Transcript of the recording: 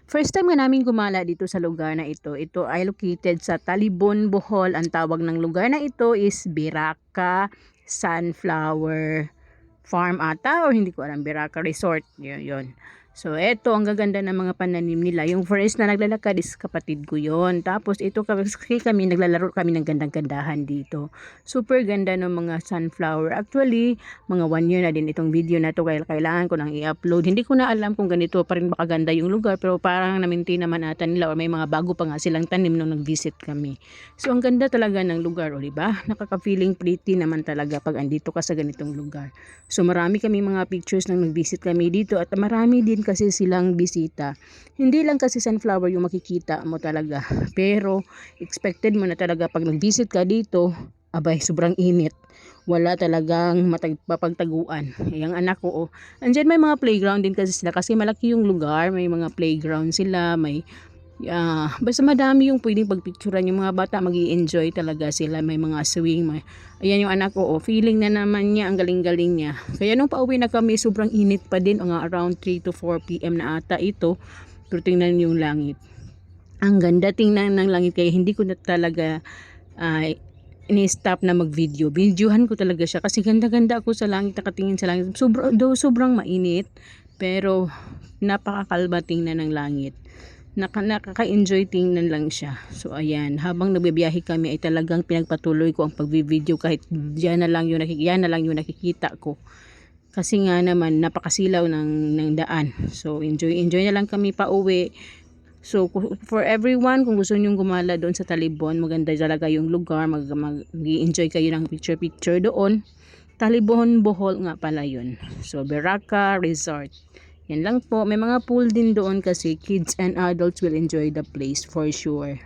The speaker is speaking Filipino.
First time nga namin gumala dito sa lugar na ito. Ito ay located sa Talibon, Bohol. Ang tawag ng lugar na ito is Biraka Sunflower Farm ata, or hindi ko alam, Biraka Resort. Yun. So, eto, ang gaganda ng mga pananim nila. Yung first na naglalakad is kapatid ko yon. Tapos, ito kami, naglalaro kami ng gandang-gandahan dito. Super ganda ng mga sunflower. Actually, mga 1 year na din itong video na to, kaya kailangan ko nang i-upload. Hindi ko na alam kung ganito pa rin makaganda yung lugar, pero parang na-maintain naman ata nila, or may mga bago pa nga silang tanim nung nag-visit kami. So, ang ganda talaga ng lugar, o diba? Nakaka-feeling pretty naman talaga pag andito ka sa ganitong lugar. So, marami kami mga pictures nang nag-visit kami dito, at marami din kasi silang bisita. Hindi lang kasi sunflower yung makikita mo talaga, pero expected mo na talaga pag nag-visit ka dito, abay, sobrang init. Wala talagang mapagtaguan. Yung anak ko, andyan may mga playground din kasi sila, kasi malaki yung lugar, may mga playground sila, may basta madami yung pwedeng pagpicturan. Yung mga bata mag-i-enjoy talaga sila, may mga swing, ayan yung anak ko, feeling na naman niya, ang galing-galing niya. Kaya nung pauwi na kami, sobrang init pa din, around 3 to 4 PM na ata ito. Pero tingnan yung langit, ang ganda tingnan ng langit, kaya hindi ko na talaga ini-stop na mag-video. Videohan ko talaga siya kasi ganda-ganda ako sa langit, nakatingin sa langit. Sobrang mainit, pero napakakalma tingnan ng langit. Nakaka-enjoy tingnan lang siya. So ayan, habang nagbibiyahe kami ay talagang pinagpatuloy ko ang pagbi-video, kahit yan na lang yung nakikita ko. Kasi nga naman napakasilaw ng daan. So enjoy na lang kami pauwi. So for everyone, kung gusto niyo gumala doon sa Talibon, maganda talaga yung lugar, mag-enjoy kayo ng picture doon. Talibon, Bohol nga pala yun. So Biraka Resort. Yan lang po. May mga pool din doon kasi kids and adults will enjoy the place for sure.